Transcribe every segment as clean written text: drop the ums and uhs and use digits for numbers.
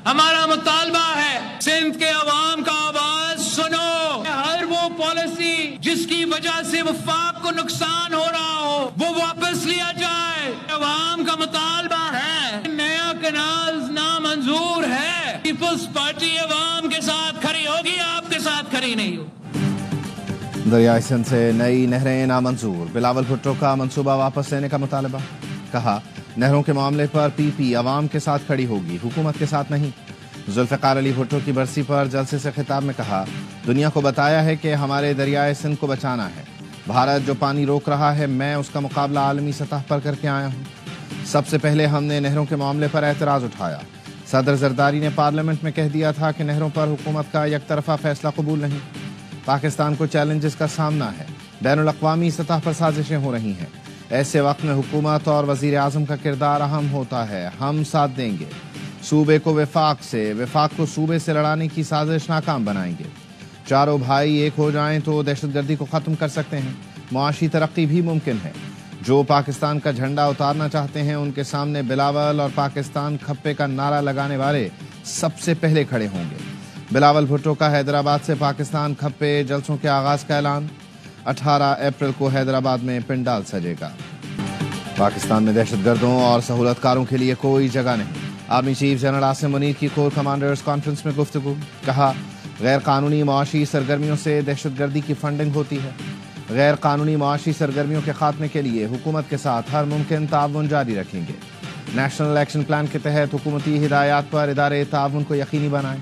ہمارا مطالبہ ہے سندھ کے عوام کا آواز سنو. ہر وہ پالیسی جس کی وجہ سے وفاق کو نقصان ہو رہا ہو وہ واپس لیا جائے. عوام کا مطالبہ ہے نیا کنال نامنظور ہے. پیپلز پارٹی عوام کے ساتھ کھڑی ہوگی, آپ کے ساتھ کھڑی نہیں ہوگی. دریائے سندھ سے نئی نہریں نامنظور, بلاول بھٹو کا منصوبہ واپس لینے کا مطالبہ. کہا نہروں کے معاملے پر پی پی عوام کے ساتھ کھڑی ہوگی, حکومت کے ساتھ نہیں. ذوالفقار علی بھٹو کی برسی پر جلسے سے خطاب میں کہا دنیا کو بتایا ہے کہ ہمارے دریائے سندھ کو بچانا ہے. بھارت جو پانی روک رہا ہے میں اس کا مقابلہ عالمی سطح پر کر کے آیا ہوں. سب سے پہلے ہم نے نہروں کے معاملے پر اعتراض اٹھایا. صدر زرداری نے پارلیمنٹ میں کہہ دیا تھا کہ نہروں پر حکومت کا یک طرفہ فیصلہ قبول نہیں. پاکستان کو چیلنجز کا سامنا ہے, بین الاقوامی سطح پر سازشیں ہو رہی ہیں. ایسے وقت میں حکومت اور وزیر اعظم کا کردار اہم ہوتا ہے. ہم ساتھ دیں گے. صوبے کو وفاق کو صوبے سے لڑانے کی سازش ناکام بنائیں گے. چاروں بھائی ایک ہو جائیں تو دہشت گردی کو ختم کر سکتے ہیں. معاشی ترقی بھی ممکن ہے. جو پاکستان کا جھنڈا اتارنا چاہتے ہیں ان کے سامنے بلاول اور پاکستان کھپے کا نعرہ لگانے والے سب سے پہلے کھڑے ہوں گے. بلاول بھٹو کا حیدرآباد سے پاکستان کھپے جلسوں کے آغاز کا اعلان. 18 اپریل کو حیدرآباد میں پنڈال سجے گا. پاکستان میں دہشت گردوں اور سہولت کاروں کے لیے کوئی جگہ نہیں. Army chief general Asim Munir کی کور کمانڈرز کانفرنس میں گفتگو. کہا غیر قانونی معاشی سرگرمیوں سے دہشت گردی کی فنڈنگ ہوتی ہے. غیر قانونی معاشی سرگرمیوں کے خاتمے کے لیے حکومت کے ساتھ ہر ممکن تعاون جاری رکھیں گے. نیشنل ایکشن پلان کے تحت حکومتی ہدایات پر ادارے تعاون کو یقینی بنائیں.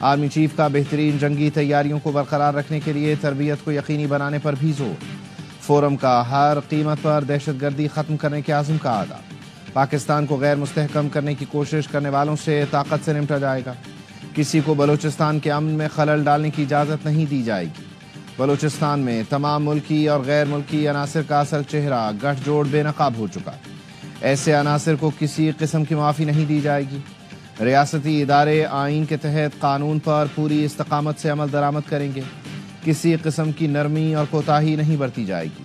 آرمی چیف کا بہترین جنگی تیاریوں کو برقرار رکھنے کے لیے تربیت کو یقینی بنانے پر بھی زور. فورم کا ہر قیمت پر دہشت گردی ختم کرنے کے عزم کا اعادہ. پاکستان کو غیر مستحکم کرنے کی کوشش کرنے والوں سے طاقت سے نمٹا جائے گا. کسی کو بلوچستان کے امن میں خلل ڈالنے کی اجازت نہیں دی جائے گی. بلوچستان میں تمام ملکی اور غیر ملکی عناصر کا اصل چہرہ گٹھ جوڑ بے نقاب ہو چکا. ایسے عناصر کو کسی قسم کی معافی نہیں دی جائے گی. ریاستی ادارے آئین کے تحت قانون پر پوری استقامت سے عمل درآمد کریں گے. کسی قسم کی نرمی اور کوتاہی نہیں برتی جائے گی.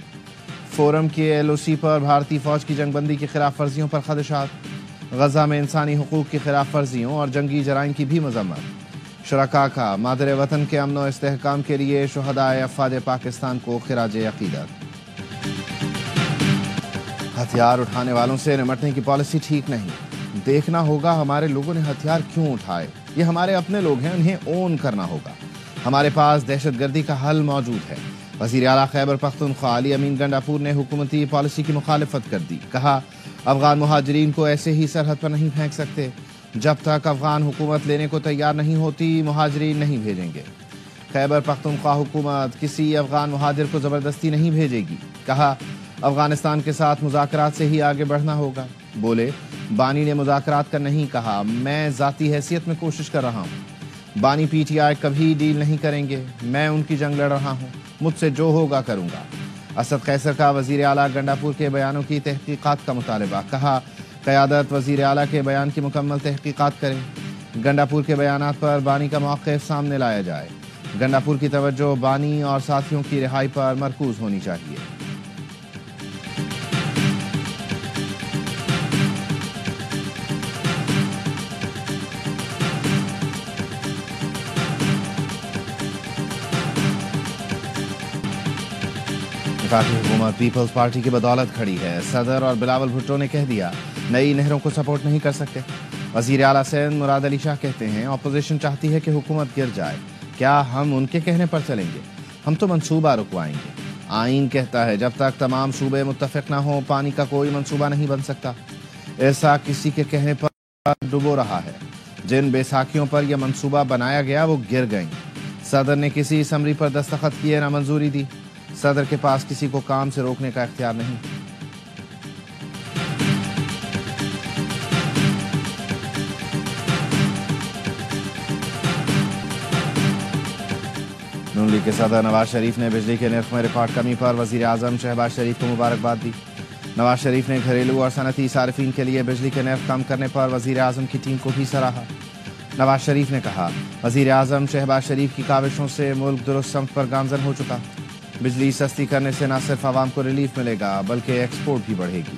فورم کے ایل او سی پر بھارتی فوج کی جنگ بندی کی خلاف ورزیوں پر خدشات. غزہ میں انسانی حقوق کی خلاف ورزیوں اور جنگی جرائم کی بھی مذمت. شرکاء کا مادر وطن کے امن و استحکام کے لیے شہدائے افواج پاکستان کو خراج عقیدت. ہتھیار اٹھانے والوں سے نمٹنے کی پالیسی ٹھیک نہیں. دیکھنا ہوگا ہمارے لوگوں نے ہتھیار کیوں اٹھائے. یہ ہمارے اپنے لوگ ہیں, انہیں اون کرنا ہوگا. ہمارے پاس دہشت گردی کا حل موجود ہے. وزیر اعلیٰ خیبر پختونخوا علی امین گنڈاپور نے حکومتی پالیسی کی مخالفت کر دی. کہا افغان مہاجرین کو ایسے ہی سرحد پر نہیں پھینک سکتے. جب تک افغان حکومت لینے کو تیار نہیں ہوتی مہاجرین نہیں بھیجیں گے. خیبر پختونخوا حکومت کسی افغان مہاجر کو زبردستی نہیں بھیجے گی. کہا افغانستان کے ساتھ مذاکرات سے ہی آگے بڑھنا ہوگا. بولے بانی نے مذاکرات کا نہیں کہا, میں ذاتی حیثیت میں کوشش کر رہا ہوں. بانی پی ٹی آئی کبھی ڈیل نہیں کریں گے. میں ان کی جنگ لڑ رہا ہوں, مجھ سے جو ہوگا کروں گا. اسد قیصر کا وزیر اعلیٰ گنڈاپور کے بیانوں کی تحقیقات کا مطالبہ. کہا قیادت وزیر اعلیٰ کے بیان کی مکمل تحقیقات کرے. گنڈاپور کے بیانات پر بانی کا موقف سامنے لایا جائے. گنڈاپور کی توجہ بانی اور ساتھیوں کی رہائی پر مرکوز ہونی چاہیے. وفاقی حکومت پیپلز پارٹی کی بدولت کھڑی ہے. صدر اور بلاول بھٹو نے کہہ دیا نئی نہروں کو سپورٹ نہیں کر سکتے. وزیر اعلیٰ سندھ مراد علی شاہ کہتے ہیں اپوزیشن چاہتی ہے کہ حکومت گر جائے. کیا ہم ان کے کہنے پر چلیں گے؟ ہم تو منصوبہ رکوائیں گے. آئین کہتا ہے جب تک تمام صوبے متفق نہ ہوں پانی کا کوئی منصوبہ نہیں بن سکتا. ایسا کسی کے کہنے پر ڈبو رہا ہے. جن بیساکھیوں پر یہ منصوبہ بنایا گیا وہ گر گئیں. صدر نے کسی اسمبلی پر دستخط کیے نہ منظوری دی. صدر کے پاس کسی کو کام سے روکنے کا اختیار نہیں. نون لیگ کے صدر نواز شریف نے بجلی کے نرخ میں ریکارڈ کمی پر وزیر اعظم شہباز شریف کو مبارکباد دی. نواز شریف نے گھریلو اور صنعتی صارفین کے لیے بجلی کے نرخ کم کرنے پر وزیر اعظم کی ٹیم کو بھی سراہا. نواز شریف نے کہا وزیر اعظم شہباز شریف کی کاوشوں سے ملک درست سمت پر گامزن ہو چکا. بجلی سستی کرنے سے نہ صرف عوام کو ریلیف ملے گا بلکہ ایکسپورٹ بھی بڑھے گی.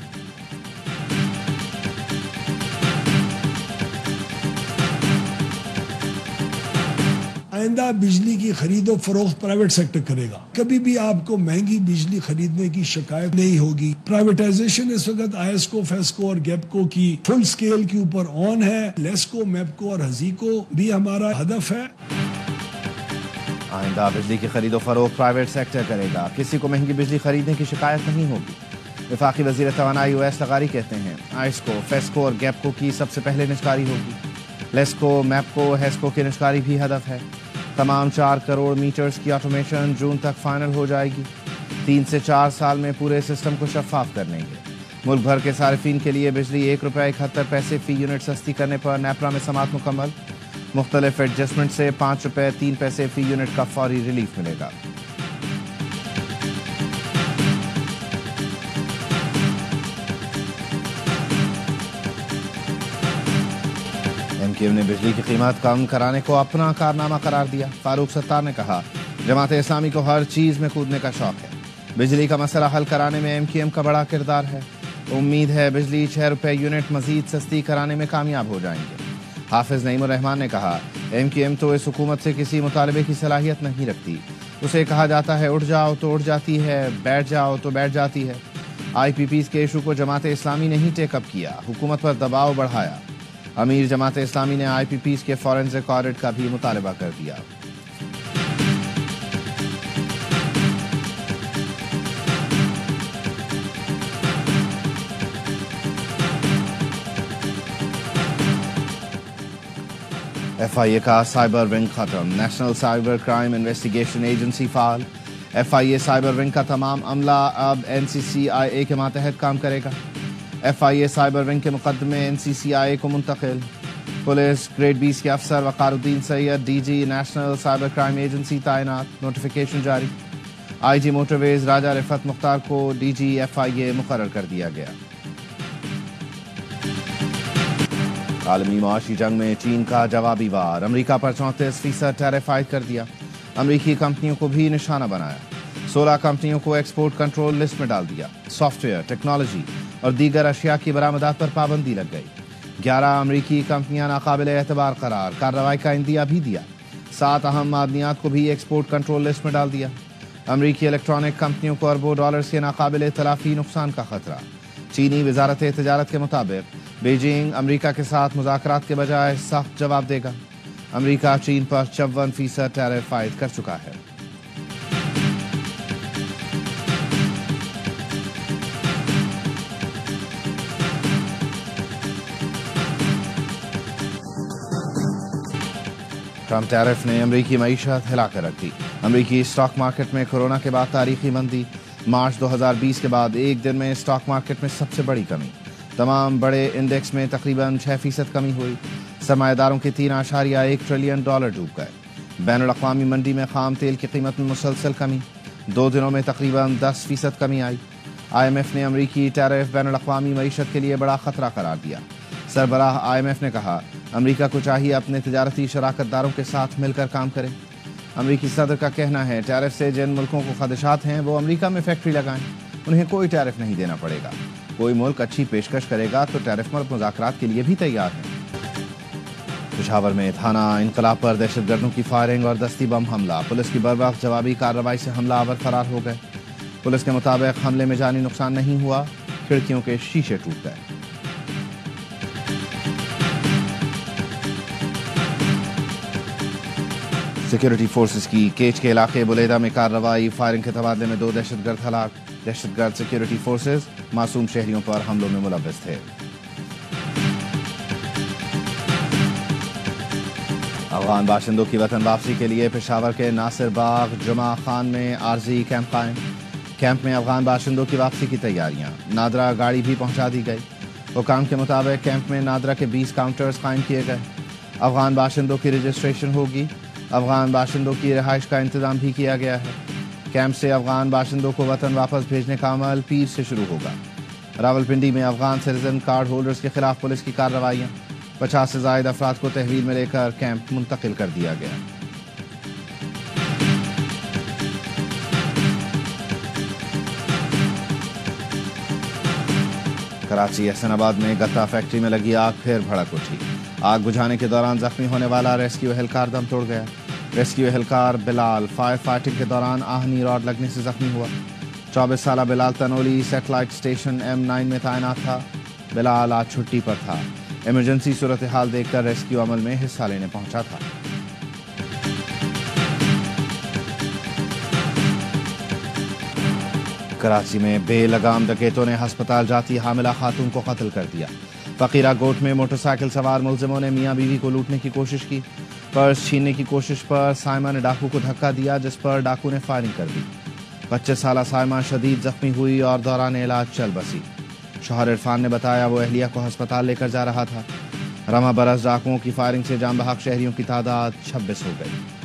آئندہ بجلی کی خرید و فروخت پرائیویٹ سیکٹر کرے گا. کبھی بھی آپ کو مہنگی بجلی خریدنے کی شکایت نہیں ہوگی. پرائیویٹائزیشن اس وقت آئیسکو، فیسکو اور گیپکو کی فل سکیل کے اوپر آن ہے. لیسکو، میپکو اور ہزیکو بھی ہمارا ہدف ہے. آئندہ بجلی کی خرید و فروخت پرائیویٹ سیکٹر کرے گا. کسی کو مہنگی بجلی خریدنے کی شکایت نہیں ہوگی. وفاقی وزیر توانائی اویس لغاری کہتے ہیں آئیسکو، فیسکو اور گیپکو کی سب سے پہلے نجکاری ہوگی. لیسکو، میپکو، ہیسکو کی نجکاری بھی ہدف ہے. تمام 4 کروڑ میٹرز کی آٹومیشن جون تک فائنل ہو جائے گی. 3 سے 4 سال میں پورے سسٹم کو شفاف کر لیں گے. ملک بھر کے صارفین کے لیے بجلی ₹1.71 فی یونٹ سستی کرنے پر نیپرا میں سماعت مکمل. مختلف ایڈجسٹمنٹ سے ₹5.03 فی یونٹ کا فوری ریلیف ملے گا. MKM نے بجلی کی قیمت کم کرانے کو اپنا کارنامہ قرار دیا. فاروق ستار نے کہا جماعت اسلامی کو ہر چیز میں کودنے کا شوق ہے. بجلی کا مسئلہ حل کرانے میں MKM کا بڑا کردار ہے. امید ہے بجلی ₹6 یونٹ مزید سستی کرانے میں کامیاب ہو جائیں گے. حافظ نعیم الرحمان نے کہا MKM تو اس حکومت سے کسی مطالبے کی صلاحیت نہیں رکھتی. اسے کہا جاتا ہے اٹھ جاؤ تو اٹھ جاتی ہے، بیٹھ جاؤ تو بیٹھ جاتی ہے. IPPs کے ایشو کو جماعت اسلامی نے ہی ٹیک اپ کیا، حکومت پر دباؤ بڑھایا. امیر جماعت اسلامی نے IPPs کے فورنزک آڈٹ کا بھی مطالبہ کر دیا. FIA کا سائبر ونگ ختم. National cyber crime investigation agency فعال. FIA سائبر ونگ کا تمام عملہ اب NCCIA کے ماتحت کام کرے گا. FIA سائبر ونگ کے مقدمے NCCIA کو منتقل. پولیس گریڈ 20 کے افسر وقار الدین سید DG national cyber crime agency تعینات. نوٹیفیکیشن جاری. IG موٹر ویز راجہ رفعت مختار کو DG FIA مقرر کر دیا گیا. عالمی معاشی جنگ میں چین کا جوابی وار. امریکہ پر 34% ٹیرف عائد کر دیا. امریکی کمپنیوں کو بھی نشانہ بنایا. 16 کمپنیوں کو ایکسپورٹ کنٹرول لسٹ میں ڈال دیا. سافٹ ویئر، ٹیکنالوجی اور دیگر اشیاء کی برآمدات پر پابندی لگ گئی. 11 امریکی کمپنیاں ناقابل اعتبار قرار. کارروائی کا عندیہ بھی دیا. 7 اہم معدنیات کو بھی ایکسپورٹ کنٹرول لسٹ میں ڈال دیا. امریکی الیکٹرانک کمپنیوں کو اربوں ڈالرز کے ناقابل تلافی نقصان کا خطرہ. چینی وزارت تجارت کے مطابق بیجنگ امریکہ کے ساتھ مذاکرات کے بجائے سخت جواب دے گا. امریکہ چین پر 54% ٹیرف عائد کر چکا ہے. ٹرمپ ٹیرف نے امریکی معیشت ہلا کر رکھ دی. امریکی اسٹاک مارکیٹ میں کورونا کے بعد تاریخی مندی. مارچ 2020 کے بعد ایک دن میں اسٹاک مارکیٹ میں سب سے بڑی کمی. تمام بڑے انڈیکس میں تقریباً 6% کمی ہوئی. سرمایہ داروں کے $3.1 ٹریلین ڈوب گئے. بین الاقوامی منڈی میں خام تیل کی قیمت میں مسلسل کمی. 2 دنوں میں تقریباً 10% کمی آئی. IMF نے امریکی ٹیرف بین الاقوامی معیشت کے لیے بڑا خطرہ قرار دیا. سربراہ IMF نے کہا امریکہ کو چاہیے اپنے تجارتی شراکت داروں کے ساتھ مل کر کام کرے. امریکی صدر کا کہنا ہے ٹیرف سے جن ملکوں کو خدشات ہیں وہ امریکہ میں فیکٹری لگائیں، انہیں کوئی ٹیرف نہیں دینا پڑے گا. کوئی ملک اچھی پیشکش کرے گا تو ٹیرف پر مذاکرات کے لیے بھی تیار ہے. پشاور میں تھانہ انقلاب پر دہشت گردوں کی فائرنگ اور دستی بم حملہ. پولیس کی بروقت جوابی کارروائی سے حملہ آور فرار ہو گئے. پولیس کے مطابق حملے میں جانی نقصان نہیں ہوا، کھڑکیوں کے شیشے ٹوٹ گئے. سیکورٹی فورسز کی کیچ کے علاقے بلیدہ میں کارروائی. فائرنگ کے تبادلے میں 2 دہشت گرد ہلاک. دہشت گرد سیکورٹی فورسز معصوم شہریوں پر حملوں میں ملوث تھے. افغان باشندوں کی وطن واپسی کے لیے پشاور کے ناصر باغ جمعہ خان میں عارضی کیمپ قائم. کیمپ میں افغان باشندوں کی واپسی کی تیاریاں. نادرا گاڑی بھی پہنچا دی گئی. حکام کے مطابق کیمپ میں نادرا کے 20 کاؤنٹرز قائم کیے گئے. افغان باشندوں کی رجسٹریشن ہوگی. افغان باشندوں کی رہائش کا انتظام بھی کیا گیا ہے. کیمپ سے افغان باشندوں کو وطن واپس بھیجنے کا عمل پیر سے شروع ہوگا. راولپنڈی میں افغان سٹیزن کارڈ ہولڈرز کے خلاف پولیس کی کارروائیاں. 50 سے زائد افراد کو تحویل میں لے کر کیمپ منتقل کر دیا گیا. کراچی احسن آباد میں گتا فیکٹری میں لگی آگ پھر بھڑک اٹھی. آگ بجھانے کے دوران زخمی ہونے والا ریسکیو اہلکار دم توڑ گیا. ریسکیو اہلکار بلال فائر فائٹنگ کے دوران آہنی راڈ لگنے سے زخمی ہوا۔ 24 سالہ بلال تنولی سیٹلائٹ اسٹیشن M9 میں تعینات تھا۔ بلال آج چھٹی پر تھا۔ ایمرجنسی صورتحال دیکھ کر ریسکیو عمل میں حصہ لینے پہنچا تھا۔ کراچی میں بے لگام ڈکیتوں نے ہسپتال جاتی حاملہ خاتون کو قتل کر دیا۔ فقیرہ گوٹ میں موٹر سائیکل سوار ملزموں نے میاں بیوی کو لوٹنے کی کوشش کی۔ پرس چھیننے کی کوشش پر سائمہ نے ڈاکو کو دھکا دیا، جس پر ڈاکو نے فائرنگ کر دی۔ 25 سالہ سائمہ شدید زخمی ہوئی اور دوران علاج چل بسی۔ شوہر عرفان نے بتایا وہ اہلیہ کو ہسپتال لے کر جا رہا تھا۔ رواں برس ڈاکوؤں کی فائرنگ سے جاں بحق شہریوں کی تعداد 26 ہو گئی۔